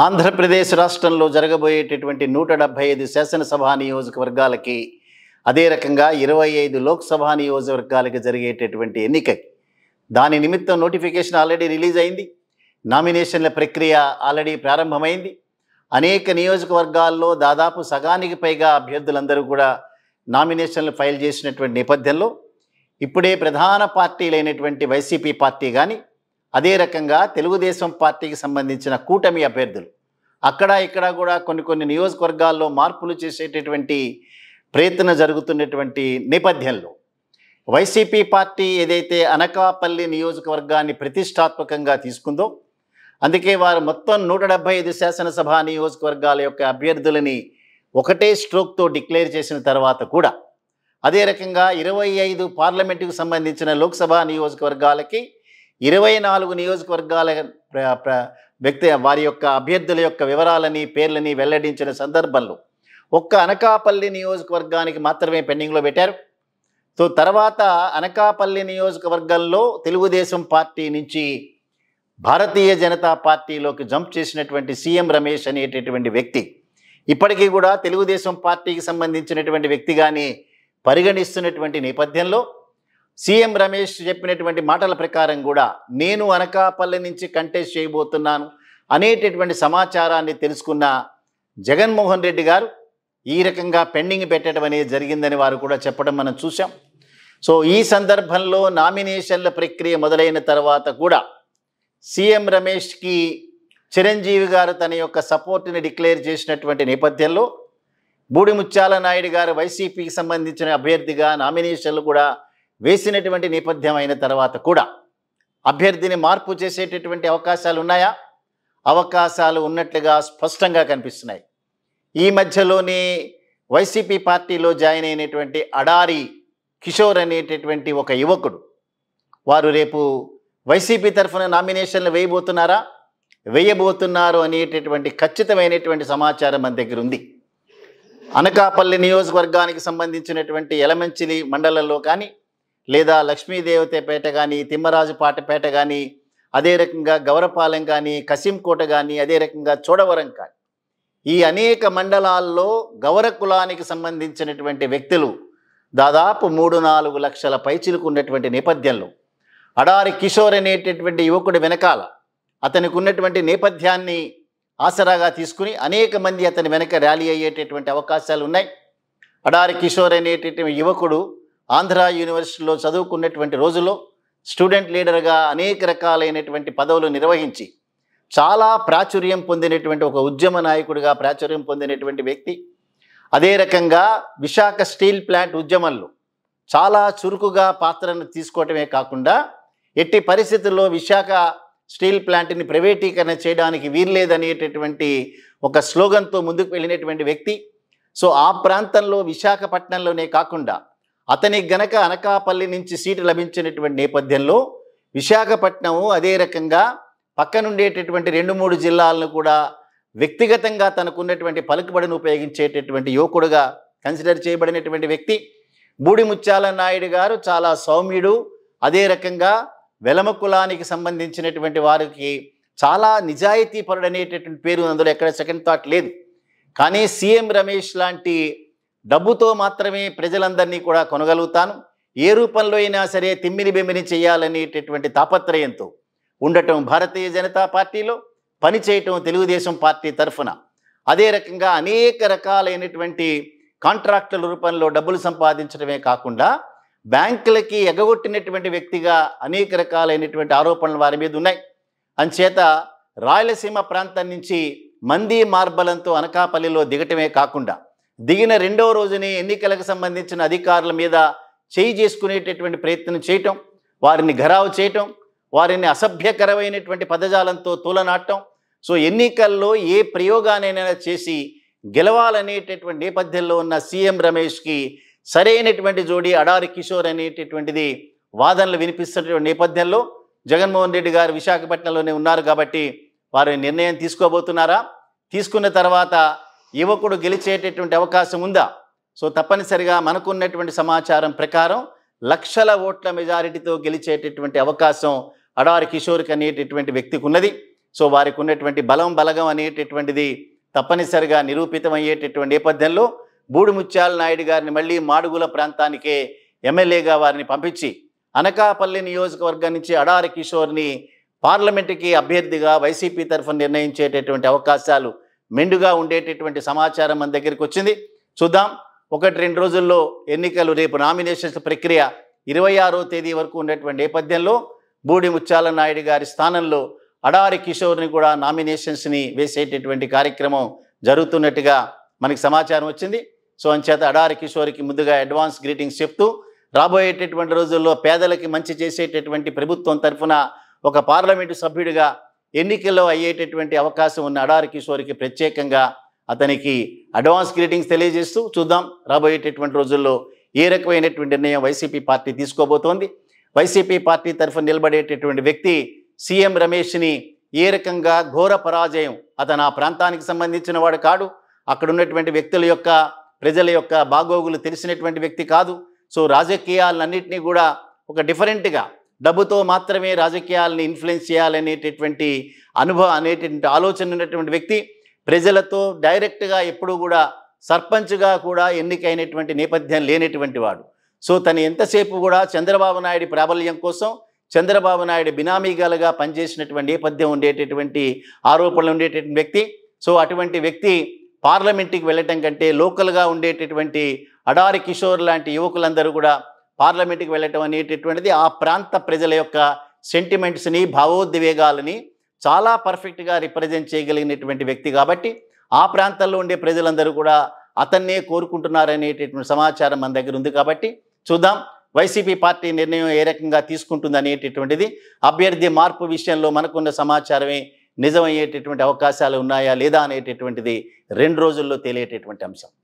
ఆంధ్రప్రదేశ్ రాష్ట్రంలో జరగబోయేటటువంటి 175 శాసనసభ నియోజకవర్గాలకి, అదే రకంగా 25 లోక్సభ నియోజకవర్గాలకి జరిగేటటువంటి ఎన్నికకి దాని నిమిత్తం నోటిఫికేషన్ ఆల్రెడీ రిలీజ్ అయింది. నామినేషన్ల ప్రక్రియ ఆల్రెడీ ప్రారంభమైంది. అనేక నియోజకవర్గాల్లో దాదాపు సగానికి పైగా అభ్యర్థులందరూ కూడా నామినేషన్లు ఫైల్ చేసినటువంటి నేపథ్యంలో ఇప్పుడే ప్రధాన పార్టీలైనటువంటి వైసీపీ పార్టీ కానీ, అదే రకంగా తెలుగుదేశం పార్టీకి సంబంధించిన కూటమి అభ్యర్థులు అక్కడ ఇక్కడ కూడా కొన్ని నియోజకవర్గాల్లో మార్పులు చేసేటటువంటి ప్రయత్నం జరుగుతున్నటువంటి నేపథ్యంలో వైసీపీ పార్టీ ఏదైతే అనకాపల్లి నియోజకవర్గాన్ని ప్రతిష్టాత్మకంగా తీసుకుందో, అందుకే వారు మొత్తం 175 శాసనసభ నియోజకవర్గాల యొక్క అభ్యర్థులని ఒకటే స్ట్రోక్తో డిక్లేర్ చేసిన తర్వాత కూడా, అదే రకంగా 25 పార్లమెంటుకు సంబంధించిన లోక్సభ నియోజకవర్గాలకి 24 నియోజకవర్గాల వారి యొక్క అభ్యర్థుల యొక్క వివరాలని పేర్లని వెల్లడించిన సందర్భంలో ఒక్క అనకాపల్లి నియోజకవర్గానికి మాత్రమే పెండింగ్లో పెట్టారు. సో తర్వాత అనకాపల్లి నియోజకవర్గంలో తెలుగుదేశం పార్టీ నుంచి భారతీయ జనతా పార్టీలోకి జంప్ చేసినటువంటి సీఎం రమేష్ అనేటటువంటి వ్యక్తి ఇప్పటికీ కూడా తెలుగుదేశం పార్టీకి సంబంధించినటువంటి వ్యక్తిగానే పరిగణిస్తున్నటువంటి నేపథ్యంలో సీఎం రమేష్ చెప్పినటువంటి మాటల ప్రకారం కూడా నేను అనకాపల్లి నుంచి కంటెస్ట్ చేయబోతున్నాను అనేటటువంటి సమాచారాన్ని తెలుసుకున్న జగన్మోహన్ రెడ్డి గారు ఈ రకంగా పెండింగ్ పెట్టడం అనేది జరిగిందని వారు కూడా చెప్పడం మనం చూసాం. సో ఈ సందర్భంలో నామినేషన్ల ప్రక్రియ మొదలైన తర్వాత కూడా సీఎం రమేష్కి చిరంజీవి గారు తన యొక్క సపోర్ట్ని డిక్లేర్ చేసినటువంటి నేపథ్యంలో బూడిముత్యాల నాయుడు గారు వైసీపీకి సంబంధించిన అభ్యర్థిగా నామినేషన్లు కూడా వేసినటువంటి నేపథ్యం అయిన తర్వాత కూడా అభ్యర్థిని మార్పు చేసేటటువంటి అవకాశాలు ఉన్నాయా? అవకాశాలు ఉన్నట్లుగా స్పష్టంగా కనిపిస్తున్నాయి. ఈ మధ్యలోనే వైసీపీ పార్టీలో జాయిన్ అయినటువంటి అడారి కిషోర్ అనేటటువంటి ఒక యువకుడు, వారు రేపు వైసీపీ తరఫున నామినేషన్లు వేయబోతున్నారు అనేటటువంటి ఖచ్చితమైనటువంటి సమాచారం మన దగ్గర ఉంది. అనకాపల్లి నియోజకవర్గానికి సంబంధించినటువంటి యలమంచిలి మండలంలో కానీ, లేదా లక్ష్మీదేవతపేట కానీ, తిమ్మరాజుపాటపేట కానీ, అదే రకంగా గౌరపాలెం కానీ, కసింకోట కానీ, అదే రకంగా చోడవరం కానీ, ఈ అనేక మండలాల్లో గౌర కులానికి సంబంధించినటువంటి వ్యక్తులు దాదాపు 3-4 లక్షల పైచిలకు ఉన్నటువంటి నేపథ్యంలో అడారి కిషోర్ అనేటటువంటి యువకుడి వెనకాల అతనికి ఉన్నటువంటి నేపథ్యాన్ని ఆసరాగా తీసుకుని అనేక మంది అతని వెనక ర్యాలీ అయ్యేటటువంటి అవకాశాలు ఉన్నాయి. అడారి కిషోర్ అనేటటువంటి యువకుడు ఆంధ్ర యూనివర్సిటీలో చదువుకున్నటువంటి రోజుల్లో స్టూడెంట్ లీడర్గా అనేక రకాలైనటువంటి పదవులు నిర్వహించి చాలా ప్రాచుర్యం పొందినటువంటి ఒక ఉద్యమ నాయకుడిగా ప్రాచుర్యం పొందినటువంటి వ్యక్తి. అదే రకంగా విశాఖ స్టీల్ ప్లాంట్ ఉద్యమంలో చాలా చురుకుగా పాత్రను తీసుకోవటమే కాకుండా ఎట్టి పరిస్థితుల్లో విశాఖ స్టీల్ ప్లాంట్ని ప్రైవేటీకరణ చేయడానికి వీల్లేదనేటటువంటి ఒక స్లోగన్తో ముందుకు వెళ్ళినటువంటి వ్యక్తి. సో ఆ ప్రాంతంలో విశాఖపట్నంలోనే కాకుండా అతనికి గనక అనకాపల్లి నుంచి సీటు లభించినటువంటి నేపథ్యంలో విశాఖపట్నము, అదే రకంగా పక్కనుండేటటువంటి 2-3 జిల్లాలను కూడా వ్యక్తిగతంగా తనకున్నటువంటి పలుకుబడిని ఉపయోగించేటటువంటి యువకుడుగా కన్సిడర్ చేయబడినటువంటి వ్యక్తి. బూడిముత్యాల నాయుడు గారు చాలా సౌమ్యుడు, అదే రకంగా వెలమ కులానికి సంబంధించినటువంటి వారికి చాలా నిజాయితీపరుడు అనేటటువంటి పేరు అందులో ఎక్కడ సెకండ్ థాట్ లేదు. కానీ సీఎం రమేష్ లాంటి డబ్బుతో మాత్రమే ప్రజలందరినీ కూడా కొనగలుగుతాను, ఏ రూపంలో అయినా సరే తిమ్మిని బెమ్మిని చేయాలనేటటువంటి తాపత్రయంతో ఉండటం భారతీయ జనతా పార్టీలో, పనిచేయటం తెలుగుదేశం పార్టీ తరఫున, అదే రకంగా అనేక రకాలైనటువంటి కాంట్రాక్టుల రూపంలో డబ్బులు సంపాదించడమే కాకుండా బ్యాంకులకి ఎగగొట్టినటువంటి వ్యక్తిగా అనేక రకాలైనటువంటి ఆరోపణలు వారి మీద ఉన్నాయి. అంచేత రాయలసీమ ప్రాంతం నుంచి మంది మార్బలంతో అనకాపల్లిలో దిగటమే కాకుండా దిగిన 2వ రోజునే ఎన్నికలకు సంబంధించిన అధికారుల మీద చేయి చేసుకునేటటువంటి ప్రయత్నం చేయటం, వారిని ఘరావు చేయటం, వారిని అసభ్యకరమైనటువంటి పదజాలంతో తూలనాటం. సో ఎన్నికల్లో ఏ ప్రయోగానైనా చేసి గెలవాలనేటటువంటి నేపథ్యంలో ఉన్న సీఎం రమేష్కి సరైనటువంటి జోడి అడారి కిషోర్ అనేటటువంటిది వాదనలు వినిపిస్తున్నటువంటి నేపథ్యంలో జగన్మోహన్ రెడ్డి గారు విశాఖపట్నంలోనే ఉన్నారు కాబట్టి వారు నిర్ణయం తీసుకోబోతున్నారా? తీసుకున్న తర్వాత యువకుడు గెలిచేటటువంటి అవకాశం ఉందా? సో తప్పనిసరిగా మనకున్నటువంటి సమాచారం ప్రకారం లక్షల ఓట్ల మెజారిటీతో గెలిచేటటువంటి అవకాశం అడారి కిషోర్కి అనేటటువంటి వ్యక్తికి ఉన్నది. సో వారికి ఉన్నటువంటి బలగం అనేటటువంటిది తప్పనిసరిగా నిరూపితమయ్యేటటువంటి నేపథ్యంలో బూడిముత్యాల నాయుడు గారిని మళ్ళీ మాడుగుల ప్రాంతానికే ఎమ్మెల్యేగా వారిని పంపించి అనకాపల్లి నియోజకవర్గం నుంచి అడారి కిషోర్ని పార్లమెంటుకి అభ్యర్థిగా వైసీపీ తరఫున నిర్ణయించేటటువంటి అవకాశాలు మెండుగా ఉండేటటువంటి సమాచారం మన దగ్గరికి వచ్చింది. చూద్దాం, 1-2 రోజుల్లో ఎన్నికలు, రేపు నామినేషన్స్ ప్రక్రియ 26వ తేదీ వరకు ఉన్నటువంటి నేపథ్యంలో బూడిముత్యాల నాయుడు గారి స్థానంలో అడారి కిషోర్ని కూడా నామినేషన్స్ని వేసేటటువంటి కార్యక్రమం జరుగుతున్నట్టుగా మనకి సమాచారం వచ్చింది. సో అంచేత అడారి కిషోర్కి ముందుగా అడ్వాన్స్ గ్రీటింగ్స్ చెప్తూ రాబోయేటటువంటి రోజుల్లో పేదలకి మంచి చేసేటటువంటి ప్రభుత్వం తరఫున ఒక పార్లమెంటు సభ్యుడిగా ఎన్నికల్లో అయ్యేటటువంటి అవకాశం ఉన్న అడారి కిషోర్కి ప్రత్యేకంగా అతనికి అడ్వాన్స్ గ్రీటింగ్స్ తెలియజేస్తూ చూద్దాం రాబోయేటటువంటి రోజుల్లో ఏ రకమైనటువంటి నిర్ణయం వైసీపీ పార్టీ తీసుకోబోతోంది. వైసీపీ పార్టీ తరఫున నిలబడేటటువంటి వ్యక్తి సీఎం రమేష్ని ఏ రకంగా ఘోర పరాజయం, అతను ఆ ప్రాంతానికి సంబంధించిన వాడు కాడు, అక్కడ ఉన్నటువంటి వ్యక్తుల యొక్క ప్రజల యొక్క బాగోగులు తెలిసినటువంటి వ్యక్తి కాదు. సో రాజకీయాలన్నింటినీ కూడా ఒక డిఫరెంట్గా డబ్బుతో మాత్రమే రాజకీయాలని ఇన్ఫ్లుయెన్స్ చేయాలనేటటువంటి అనేటువంటి ఆలోచన ఉన్నటువంటి వ్యక్తి, ప్రజలతో డైరెక్ట్గా ఎప్పుడూ కూడా సర్పంచ్గా కూడా ఎన్నికైనటువంటి నేపథ్యం లేనటువంటి వాడు. సో తను ఎంతసేపు కూడా చంద్రబాబు నాయుడు ప్రాబల్యం కోసం చంద్రబాబు నాయుడు బినామీగాలుగా పనిచేసినటువంటి నేపథ్యం ఉండేటటువంటి ఆరోపణలు ఉండేటటువంటి వ్యక్తి. సో అటువంటి వ్యక్తి పార్లమెంట్కి వెళ్ళటం కంటే లోకల్గా ఉండేటటువంటి అడారి కిషోర్ లాంటి యువకులందరూ కూడా పార్లమెంట్కి వెళ్ళటం అనేటటువంటిది ఆ ప్రాంత ప్రజల యొక్క సెంటిమెంట్స్ని, భావోద్వేగాలని చాలా పర్ఫెక్ట్గా రిప్రజెంట్ చేయగలిగినటువంటి వ్యక్తి కాబట్టి ఆ ప్రాంతాల్లో ఉండే ప్రజలందరూ కూడా అతన్నే కోరుకుంటున్నారనేటటువంటి సమాచారం మన దగ్గర ఉంది. కాబట్టి చూద్దాం వైసీపీ పార్టీ నిర్ణయం ఏ రకంగా తీసుకుంటుంది అనేటటువంటిది. అభ్యర్థి మార్పు విషయంలో మనకున్న సమాచారమే నిజమయ్యేటటువంటి అవకాశాలు ఉన్నాయా లేదా అనేటటువంటిది 2 రోజుల్లో తేలేటటువంటి అంశం.